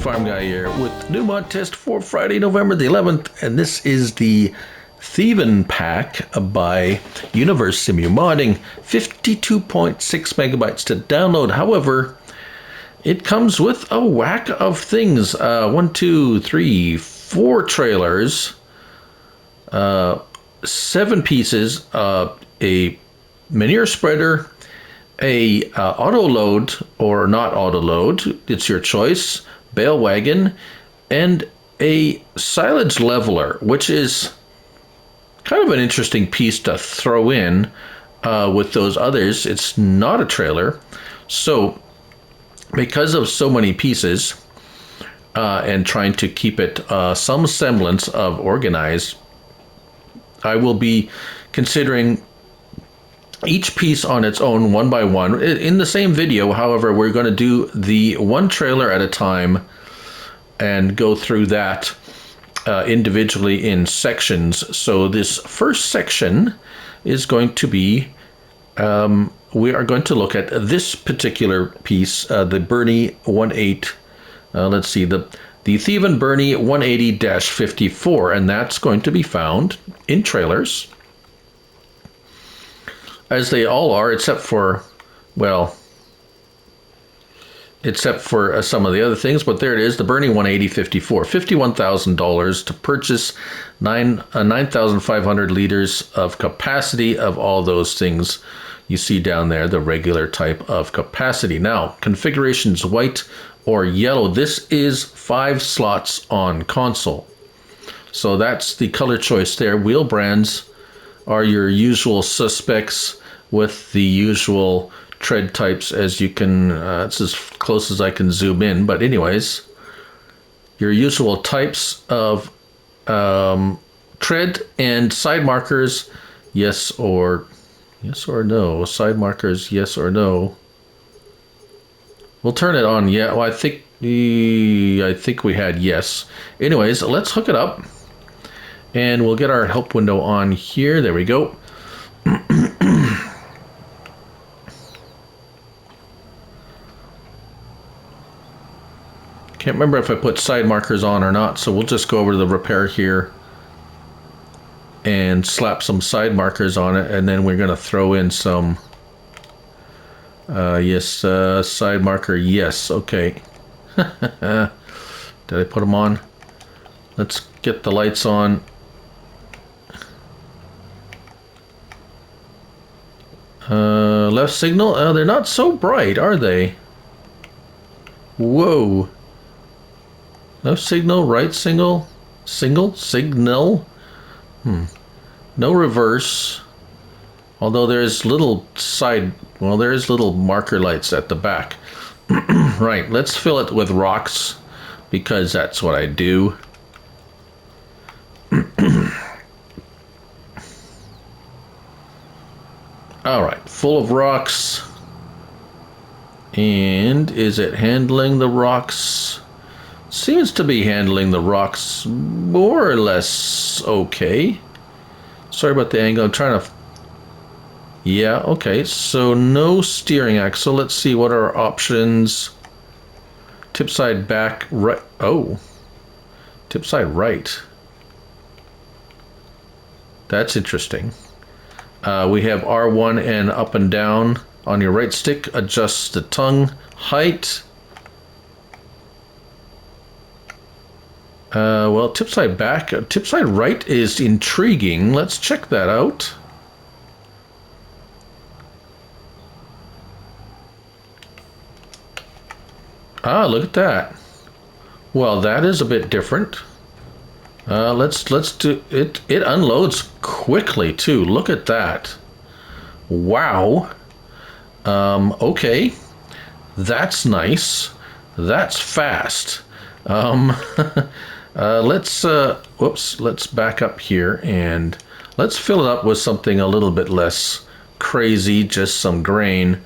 Farm Guy here with new mod test for Friday, November the 11th, and this is the Thievin Pack by Univers Simu modding, 52.6 megabytes to download. However, it comes with a whack of things. 4 trailers, 7 pieces, a manure spreader, a auto load or not auto load, it's your choice, bale wagon, and a silage leveler, which is kind of an interesting piece to throw in with those others. It's not a trailer, so because of so many pieces and trying to keep it some semblance of organized, I will be considering each piece on its own, one by one, in the same video. However, we're going to do the one trailer at a time and go through that individually in sections. So this first section is going to be, we are going to look at this particular piece, the Bernie 18, let's see, the Thievin Bernie 180-54, and that's going to be found in trailers, as they all are, except for, well, except for some of the other things. But there it is, the Bernie 180-54, $51,000 to purchase 9,500 liters of capacity of all those things you see down there, the regular type of capacity. Now, configurations white or yellow. This is 5 slots on console. So that's the color choice there. Wheel brands are your usual suspects with the usual tread types, as you can, it's as close as I can zoom in, but anyways, your usual types of tread and side markers, yes or no. Side markers, yes or no. We'll turn it on. Yeah, well, I think we had yes. Anyways, let's hook it up, and we'll get our help window on here. There we go. Can't remember if I put side markers on or not, so we'll just go over to the repair here and slap some side markers on it, and then we're going to throw in some side marker, yes. Okay. Did I put them on? Let's get the lights on. Left signal, they're not so bright, are they? Whoa. Left signal, right signal, signal. No reverse. Although there's little there's little marker lights at the back. Right, let's fill it with rocks, because that's what I do. All right, full of rocks. And is it handling the rocks? Seems to be handling the rocks more or less okay. Sorry about the angle. I'm trying to... Yeah, okay. So no steering axle. Let's see what are our options. Tip side back right. Oh. Tip side right. That's interesting. We have R1 and up and down. On your right stick, adjust the tongue height. Well, tip side back, tip side right is intriguing. Let's check that out. Ah, look at that. Well, that is a bit different. Let's do it. It unloads quickly too. Look at that. Wow. Okay. That's nice. That's fast. Let's back up here and let's fill it up with something a little bit less crazy, just some grain.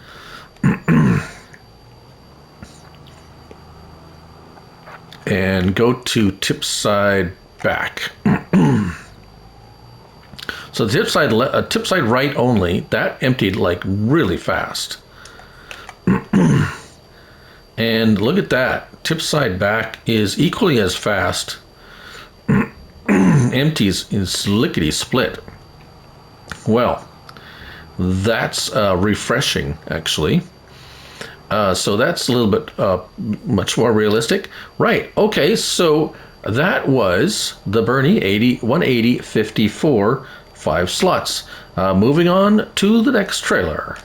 And go to tip side back. So tip side right only, that emptied like really fast. And look at that. Tip side back is equally as fast. Empties is lickety split. Well, that's refreshing, actually. So that's a little bit much more realistic. Right. Okay. So that was the Bernie 180 54 5 slots. Moving on to the next trailer.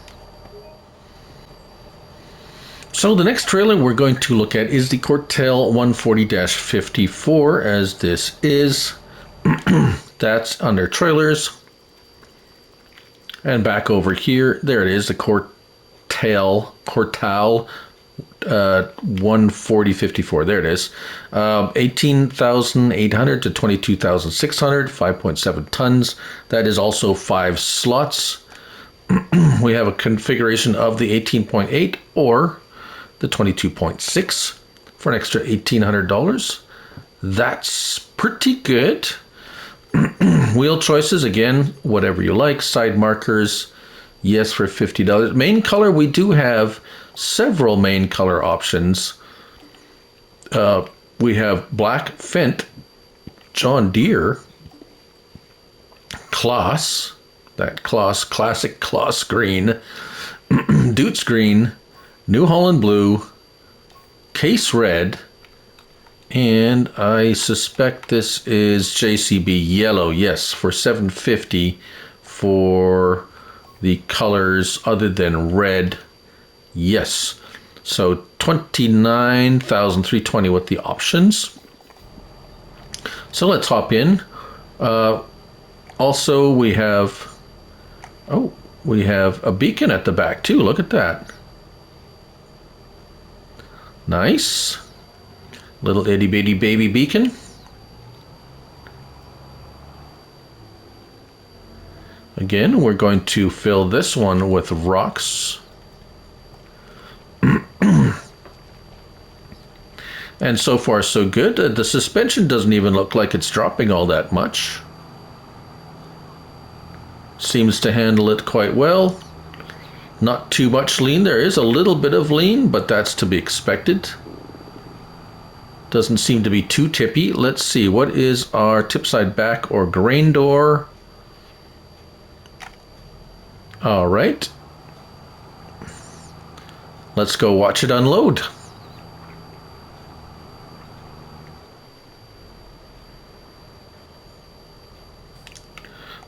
So the next trailer we're going to look at is the Cortel 140-54, as this is. That's under trailers. And back over here, there it is, the Cortel 140-54. There it is. 18,800 to 22,600, 5.7 tons. That is also 5 slots. We have a configuration of the 18.8 or the 22.6 for an extra $1,800. That's pretty good. Wheel choices, again, whatever you like. Side markers, yes, for $50. Main color, we do have several main color options. We have black Fendt, John Deere, Kloss, that Kloss, classic Kloss green, Dutz green, New Holland blue, Case red, and I suspect this is JCB yellow. Yes, for $750 for the colors other than red. Yes. So $29,320 with the options. So let's hop in. Also, we have a beacon at the back too. Look at that. Nice. Little itty bitty baby beacon. Again, we're going to fill this one with rocks. And so far so good. The suspension doesn't even look like it's dropping all that much. Seems to handle it quite well. Not too much lean. There is a little bit of lean, but that's to be expected. Doesn't seem to be too tippy. Let's see, what is our tip side back or grain door? All right. Let's go watch it unload.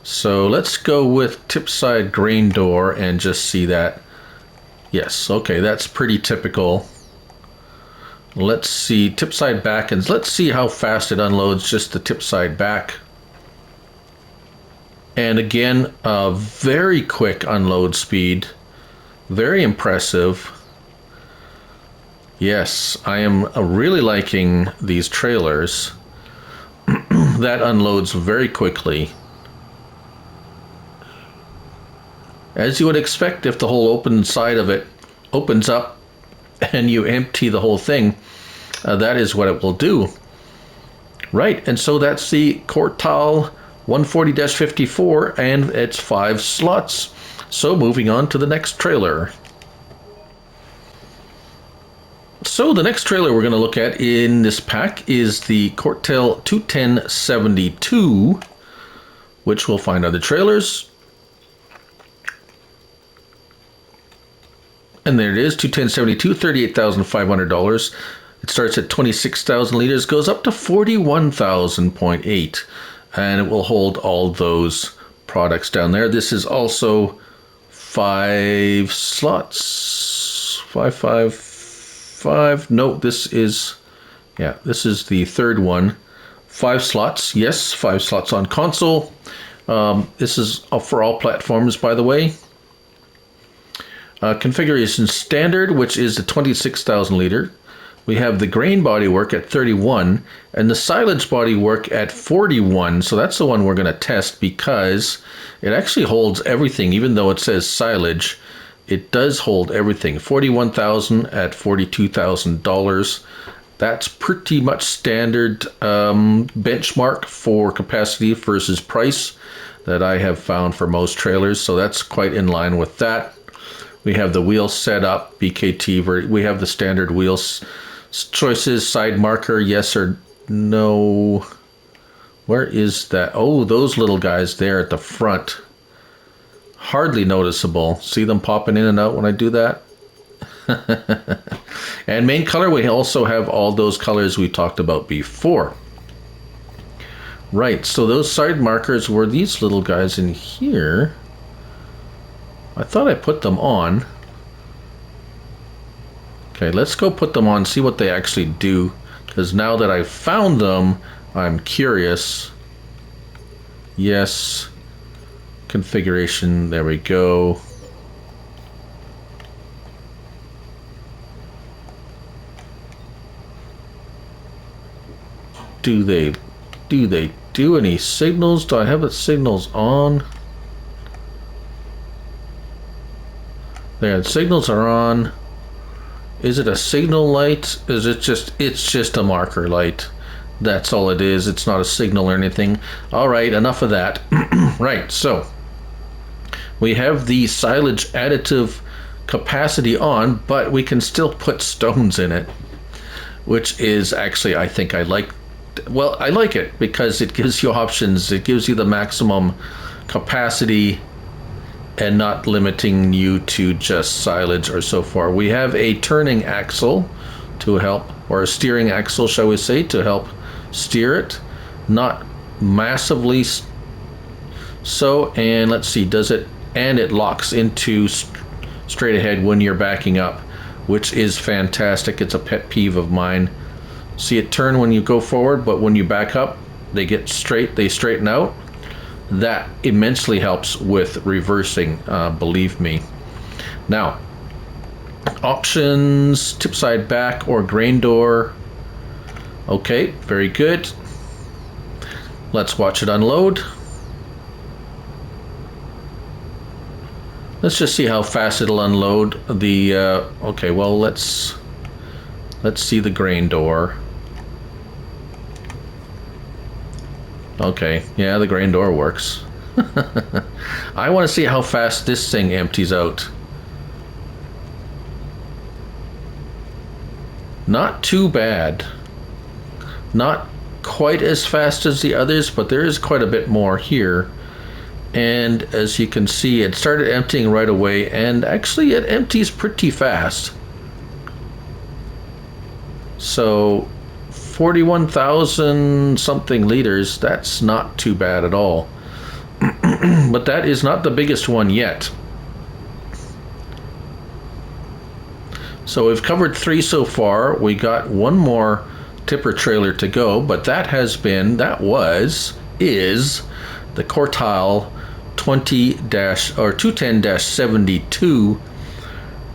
So let's go with tip side grain door and just see that. Yes, okay, that's pretty typical. Let's see, tip side back, and let's see how fast it unloads just the tip side back. And again, a very quick unload speed. Very impressive. Yes, I am really liking these trailers. That unloads very quickly. As you would expect, if the whole open side of it opens up and you empty the whole thing, that is what it will do. Right, and so that's the Cortel 140-54, and it's 5 slots. So moving on to the next trailer. So the next trailer we're going to look at in this pack is the Cortel 210-72, which we'll find on the trailers. And there it is, 210-72, $38,500. It starts at 26,000 liters, goes up to 41,000.8, and it will hold all those products down there. This is also 5 slots. 5. No, this is the third one. 5 slots, yes, 5 slots on console. This is for all platforms, by the way. Configuration standard, which is the 26,000 liter. We have the grain bodywork at 31 and the silage bodywork at 41. So that's the one we're going to test because it actually holds everything. Even though it says silage, it does hold everything. 41,000 at $42,000. That's pretty much standard benchmark for capacity versus price that I have found for most trailers. So that's quite in line with that. We have the wheel set up, BKT. We have the standard wheels choices, side marker, yes or no. Where is that? Oh, those little guys there at the front. Hardly noticeable. See them popping in and out when I do that? And main color, we also have all those colors we talked about before. Right, so those side markers were these little guys in here. I thought I put them on. Okay, let's go put them on, see what they actually do. Because now that I've found them, I'm curious. Yes. Configuration, there we go. Do they do any signals? Do I have the signals on? There, the signals are on. Is it a signal light? Is it just, it's just a marker light. That's all it is. It's not a signal or anything. All right, enough of that. Right, so we have the silage additive capacity on, but we can still put stones in it, which is actually, I think I like, well, I like it because it gives you options. It gives you the maximum capacity and not limiting you to just silage or so far. We have a turning axle to help, or a steering axle, shall we say, to help steer it. Not massively so, and let's see, does it, and it locks into straight ahead when you're backing up, which is fantastic. It's a pet peeve of mine. See it turn when you go forward, but when you back up, they get straight, they straighten out. That immensely helps with reversing, believe me. Now, options, tip side back or grain door. Okay, very good. Let's watch it unload. Let's just see how fast it'll unload the, okay, well, let's see the grain door. Okay, yeah, the grain door works. I want to see how fast this thing empties out. Not too bad. Not quite as fast as the others, but there is quite a bit more here. And as you can see, it started emptying right away, and actually it empties pretty fast. So 41,000 something liters, that's not too bad at all. But that is not the biggest one yet. So we've covered 3 so far. We got one more tipper trailer to go, but that is the Quartile 210-72,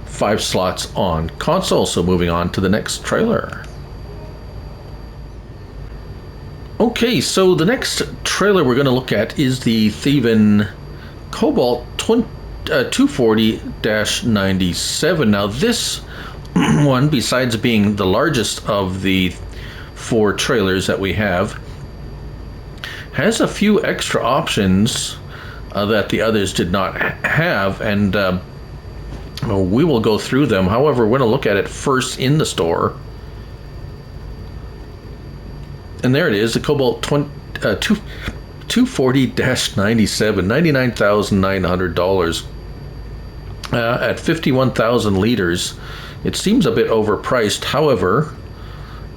5 slots on console. So moving on to the next trailer. Okay, so the next trailer we're going to look at is the Thievin Cobalt 240-97. Now this one, besides being the largest of the 4 trailers that we have, has a few extra options that the others did not have, and we will go through them. However, we're going to look at it first in the store. And there it is, the Cobalt 240-97, $99,900 at 51,000 liters. It seems a bit overpriced. However,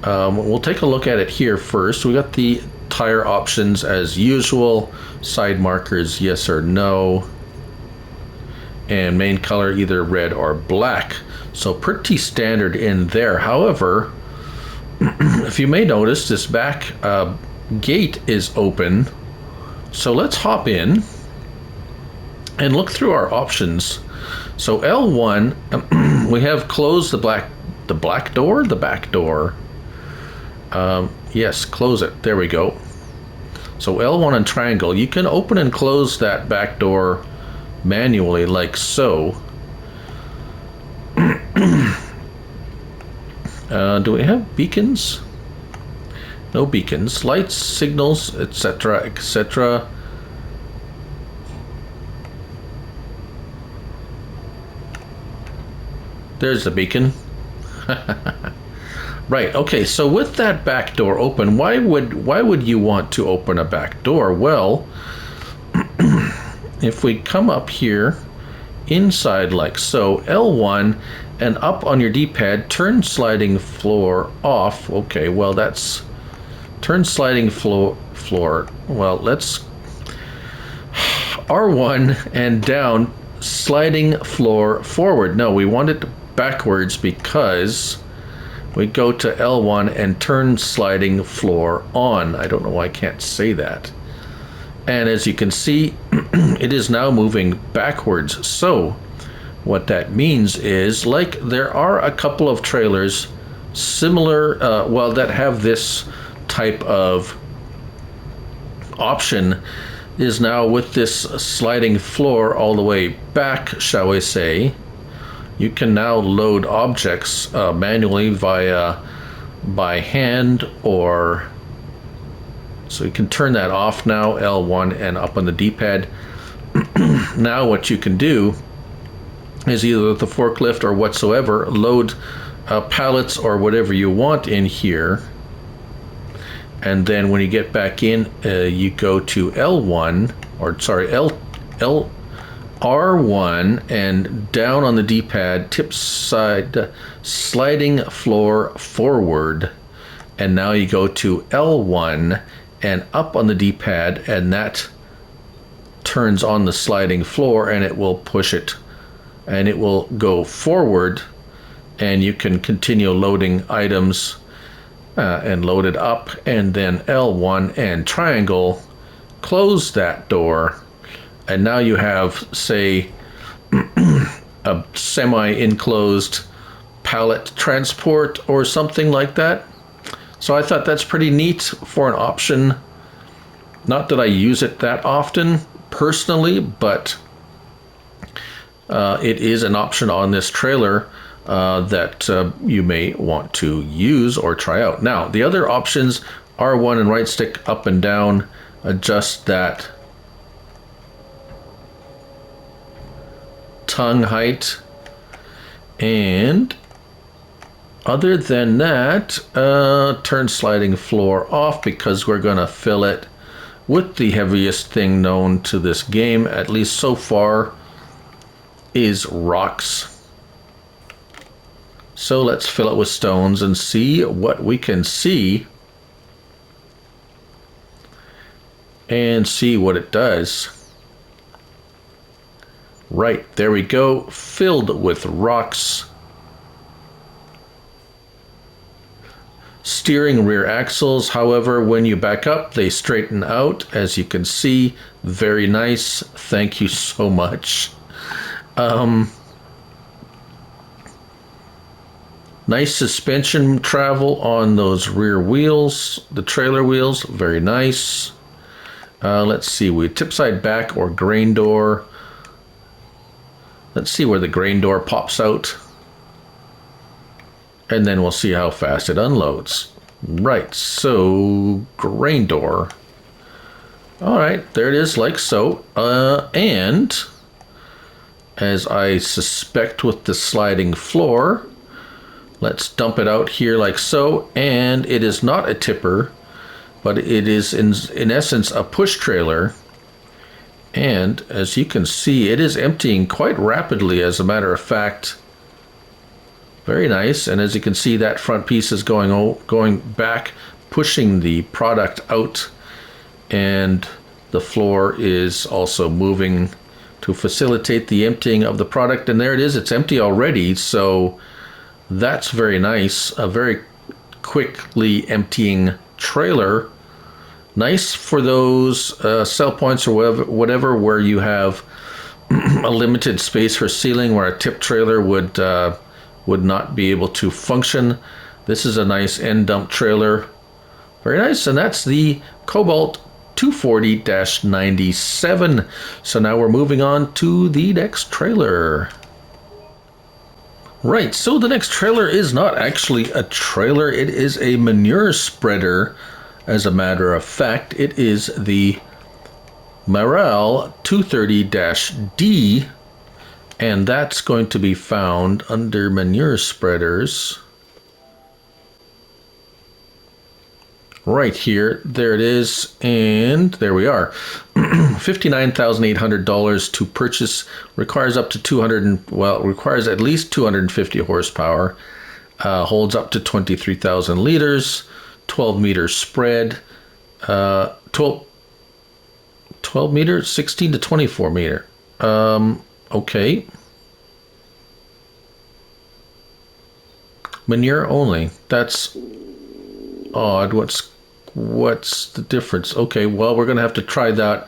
we'll take a look at it here first. We got the tire options as usual, side markers yes or no, and main color either red or black. So pretty standard in there. However, if you may notice, this back gate is open. So let's hop in and look through our options. So L1, we have closed the back door. Yes, close it. There we go. So L1 and triangle, you can open and close that back door manually, like so. Do we have beacons? No beacons. Lights, signals, etc., etc. there's the beacon. Right, okay, so with that back door open, why would you want to open a back door? Well, if we come up here, inside like so, L1, and up on your D-pad, turn sliding floor off. Okay, well that's, turn sliding floor, well let's, R1 and down, sliding floor forward. No, we want it backwards because we go to L1 and turn sliding floor on. I don't know why I can't say that. And as you can see, it is now moving backwards. So what that means is, like, there are a couple of trailers similar, well, that have this type of option, is now with this sliding floor all the way back, shall we say. You can now load objects manually by hand, or so you can turn that off now, L1 and up on the D-pad. Now what you can do is either with the forklift or whatsoever, load pallets or whatever you want in here, and then when you get back in, you go to L1, or sorry, R1, and down on the D-pad, tip side, sliding floor forward, and now you go to L1 and up on the D-pad, and that turns on the sliding floor, and it will push it, and it will go forward, and you can continue loading items and load it up, and then L1 and triangle, close that door. And now you have, say, a semi-enclosed pallet transport or something like that. So I thought that's pretty neat for an option. Not that I use it that often personally, but it is an option on this trailer that you may want to use or try out. Now, the other options, R1 and right stick up and down, adjust that tongue height, and other than that, turn sliding floor off, because we're going to fill it with the heaviest thing known to this game, at least so far, is rocks. So let's fill it with stones and see what we can see, and see what it does. Right, there we go, filled with rocks. Steering rear axles, however, when you back up, they straighten out, as you can see. Very nice, thank you so much. Nice suspension travel on those rear wheels, the trailer wheels, very nice. Let's see, we tip side back or grain door. Let's see where the grain door pops out, and then we'll see how fast it unloads. Right, so grain door. All right, there it is, like so. And as I suspect with the sliding floor, let's dump it out here like so. And it is not a tipper, but it is in essence a push trailer. And as you can see, it is emptying quite rapidly, as a matter of fact. Very nice. And as you can see, that front piece is going back, pushing the product out, and the floor is also moving to facilitate the emptying of the product. And there it is, it's empty already, so that's very nice. A very quickly emptying trailer. Nice for those sell points or whatever where you have a limited space for ceiling, where a tip trailer would not be able to function. This is a nice end dump trailer. Very nice, and that's the Cobalt 240-97. So now we're moving on to the next trailer. Right, so the next trailer is not actually a trailer, it is a manure spreader. As a matter of fact, it is the Marel 230-D, And that's going to be found under manure spreaders. Right here, there it is, and there we are. $59,800 to purchase. Requires up to 200, well, requires at least 250 horsepower. Holds up to 23,000 liters. 12 meter spread. 12 meters, 16 to 24 meter. Okay. Manure only. That's odd. What's the difference? Okay, well, we're going to have to try that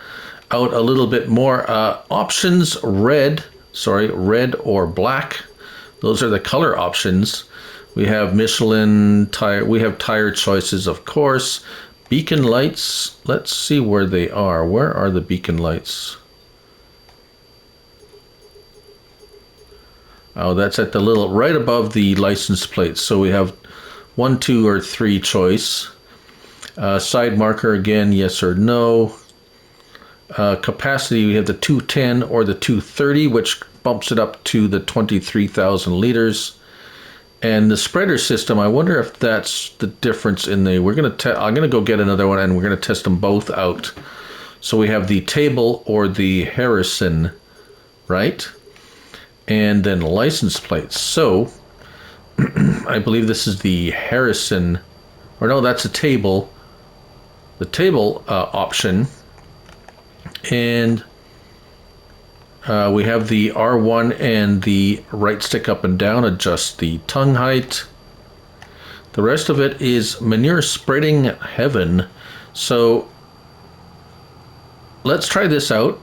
out a little bit more. Options, red or black. Those are the color options. We have Michelin tire. We have tire choices, of course. Beacon lights. Let's see where they are. Where are the beacon lights? Oh, that's at the little, right above the license plate. So we have 1, 2, or 3 choice. Side marker again, yes or no. Capacity, we have the 210 or the 230, which bumps it up to the 23,000 liters. And the spreader system, I wonder if that's the difference in the, I'm gonna go get another one and we're gonna test them both out. So we have the table or the Harrison, right? And then license plates. So I believe this is the Harrison, or no, that's a table. The table option. And we have the R1 and the right stick up and down, adjust the tongue height. The rest of it is manure spreading heaven. So let's try this out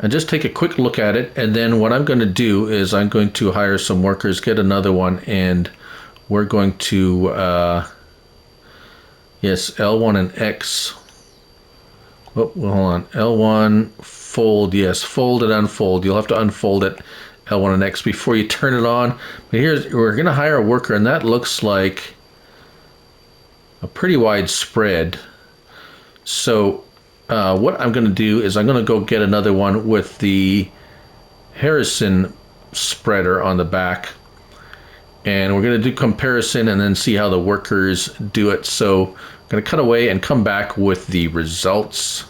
and just take a quick look at it. And then what I'm going to do is I'm going to hire some workers, get another one, and we're going to, yes, L1 and X. Oh, hold on. L1, fold, yes, fold and unfold. You'll have to unfold it, L1 and X, before you turn it on. But here's, we're going to hire a worker, and that looks like a pretty wide spread. So what I'm going to do is I'm going to go get another one with the Harrison spreader on the back. And we're going to do comparison and then see how the workers do it. So I'm going to cut away and come back with the results.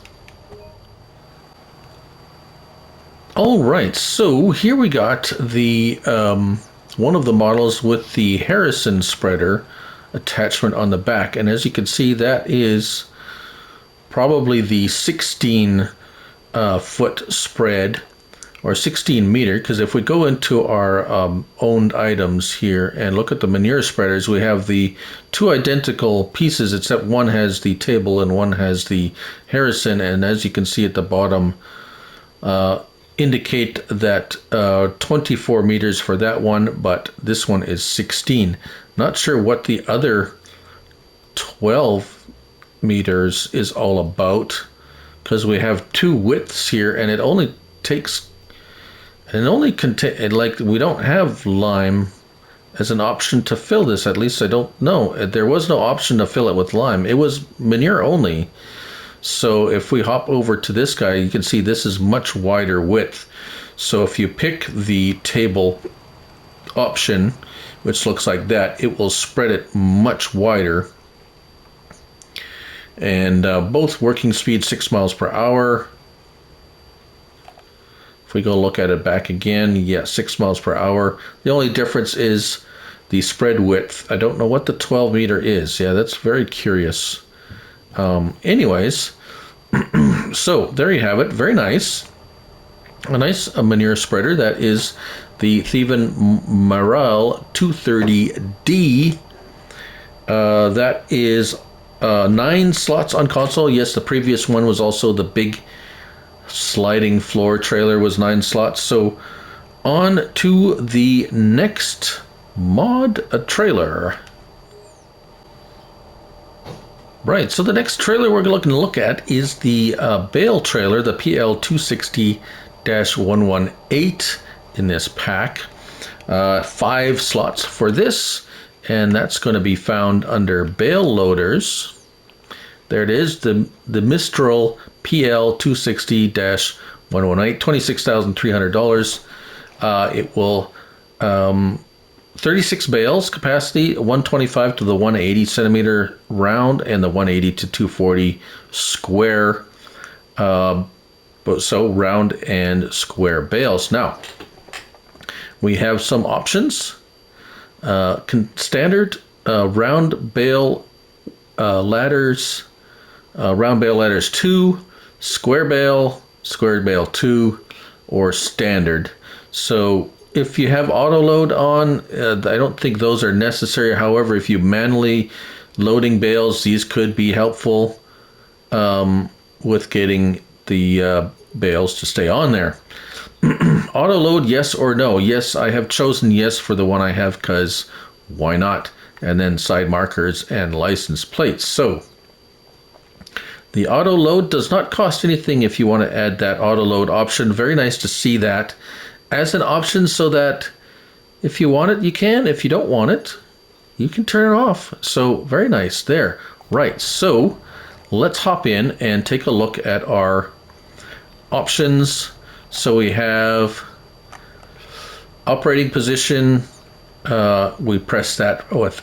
All right, so here we got the one of the models with the Harrison spreader attachment on the back. And as you can see, that is probably the 16 foot spread, or 16 meter, because if we go into our owned items here and look at the manure spreaders, we have the 2 identical pieces, except one has the table and one has the Harrison. And as you can see at the bottom, indicate that 24 meters for that one, but this one is 16. Not sure what the other 12 meters is all about, because we have 2 widths here, and it only takes, and it only contain, like, we don't have lime as an option to fill this. At least I don't know. There was no option to fill it with lime. It was manure only. So if we hop over to this guy, you can see this is much wider width. So if you pick the table option, which looks like that, it will spread it much wider. And both working speed 6 miles per hour. If we go look at it back again, yeah, 6 miles per hour. The only difference is the spread width. I don't know what the 12 meter is. Yeah, that's very curious. Anyways, so there you have it. Very nice. A nice manure spreader. That is the Thievin Pack 230D. That is 9 slots on console. Yes, the previous one was also the big sliding floor trailer, was 9 slots. So on to the next mod, a trailer. Right, so the next trailer we're looking to look at is the bale trailer, the PL260-118 in this pack. 5 slots for this, and that's going to be found under bale loaders. There it is, the Mistral PL260-118, $26,300. It will 36 bales capacity, 125 to the 180 centimeter round, and the 180 to 240 square. So round and square bales. Now we have some options. Standard round bale ladders, round bale ladders 2, square bale 2, or standard. So if you have auto load on, I don't think those are necessary. However, if you manually loading bales, these could be helpful with getting the bales to stay on there. Auto load, yes or no? Yes, I have chosen yes for the one I have because why not? And then side markers and license plates. So the auto load does not cost anything if you want to add that auto load option. Very nice to see that as an option, so that if you want it, you can. If you don't want it, you can turn it off. So very nice there. Right, so let's hop in and take a look at our options. So we have operating position. We press that with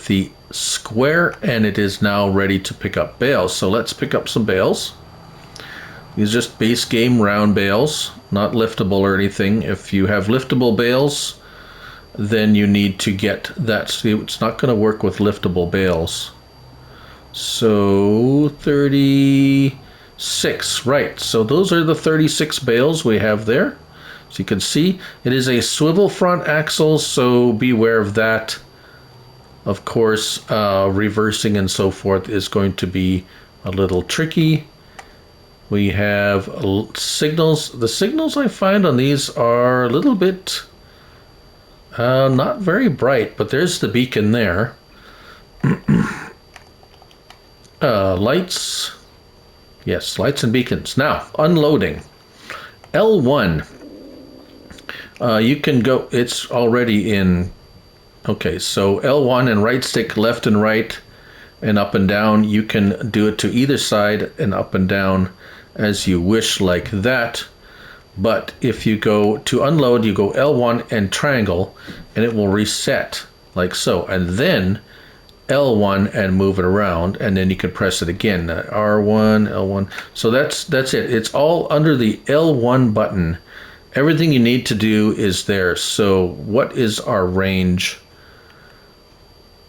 the square, and it is now ready to pick up bales. So let's pick up some bales. These are just base game round bales, not liftable or anything. If you have liftable bales, then you need to get that. See, it's not going to work with liftable bales. So 36, right. So those are the 36 bales we have there. So you can see it is a swivel front axle, so beware of that. Of course, reversing and so forth is going to be a little tricky. We have signals. The signals I find on these are a little bit not very bright, but there's the beacon there. Lights. Yes, lights and beacons. Now, unloading. L1. You can go, it's already in, okay, so L1 and right stick left and right and up and down. You can do it to either side and up and down as you wish, like that. But if you go to unload, you go L1 and triangle, and it will reset like so. And then L1 and move it around, and then you can press it again. R1, L1. So that's it. It's all under the L1 button. Everything you need to do is there. So what is our range?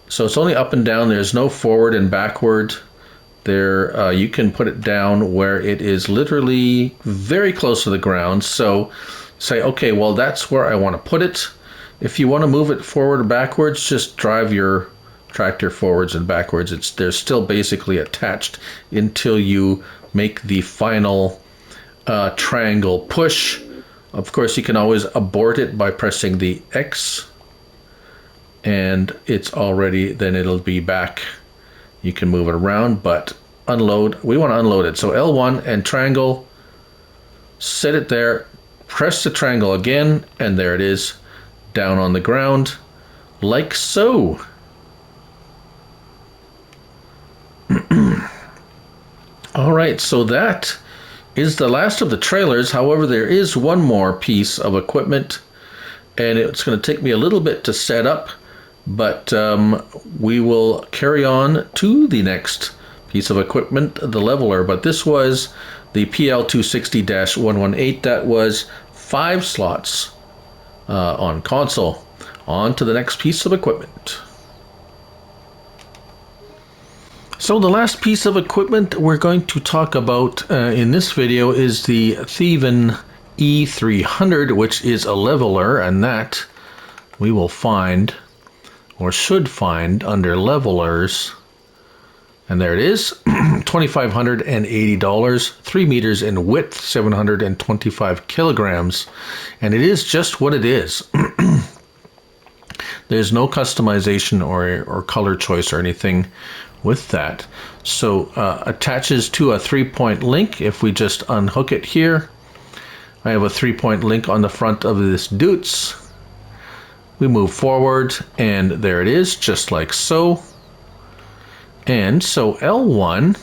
So it's only up and down. There's no forward and backward. There, you can put it down where it is literally very close to the ground. So say, okay, well, that's where I want to put it. If you want to move it forward or backwards, just drive your tractor forwards and backwards. They're still basically attached until you make the final triangle push. Of course, you can always abort it by pressing the X, and it's already, then it'll be back. You can move it around, but unload, we want to unload it. So L1 and triangle, set it there, press the triangle again, and there it is, down on the ground, like so. All right, so that is the last of the trailers. However, there is one more piece of equipment, and it's going to take me a little bit to set up, but we will carry on to the next piece of equipment, the leveler. But this was the PL260-118. That was 5 slots on console. On to the next piece of equipment. So the last piece of equipment we're going to talk about in this video is the Thievin E300, which is a leveler, and that we will find, or should find, under levelers. And there it is, $2,580, 3 meters in width, 725 kilograms. And it is just what it is. There's no customization or color choice or anything with that. So attaches to a 3-point link. If we just unhook it here, I have a 3-point link on the front of this Doots. We move forward, and there it is, just like so. And so L1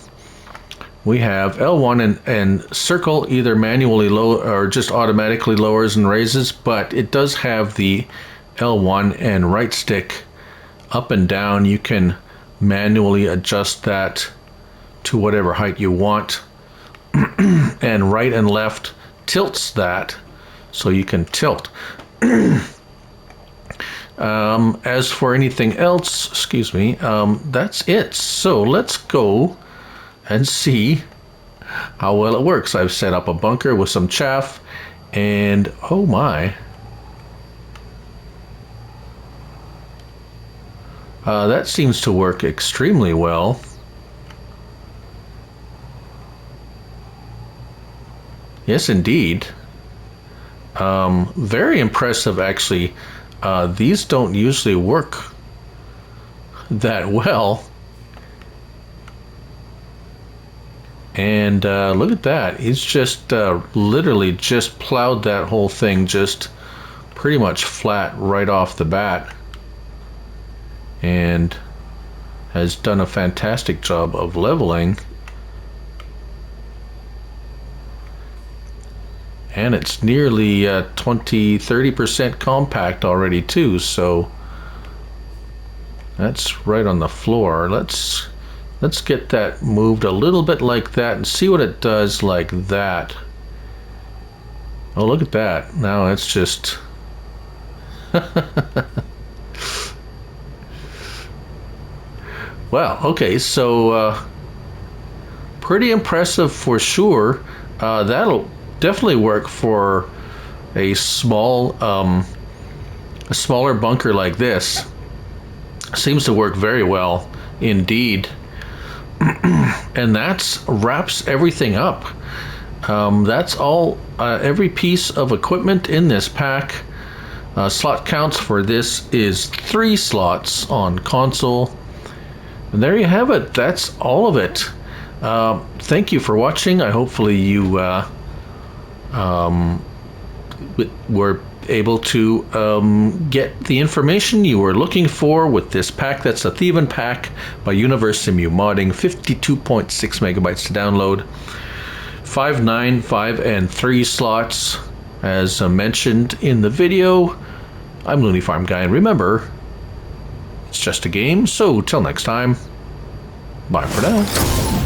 we have L1 and circle either manually low or just automatically lowers and raises, but it does have the L1 and right stick up and down. You can manually adjust that to whatever height you want. And right and left tilts that so you can tilt. As for anything else, excuse me, that's it. So let's go and see how well it works. I've set up a bunker with some chaff, and oh my, that seems to work extremely well. Yes, indeed. Very impressive, actually. These don't usually work that well. And look at that. He's just literally just plowed that whole thing just pretty much flat right off the bat. And has done a fantastic job of leveling. And it's nearly 20-30% compact already too, so that's right on the floor. Let's get that moved a little bit like that and see what it does like that. Oh, look at that. Now it's just well, okay, so pretty impressive for sure. That'll definitely work for a smaller bunker like this. Seems to work very well indeed. And that's wraps everything up. That's all, every piece of equipment in this pack. Slot counts for this is 3 slots on console. And there you have it. That's all of it. Thank you for watching. Hopefully you were able to get the information you were looking for with this pack. That's a Thievin Pack by Univers Simu Modding, 52.6 megabytes to download, 5, 9, 5, and 3 slots as mentioned in the video. I'm Looney Farm Guy, and remember, it's just a game, so till next time, bye for now.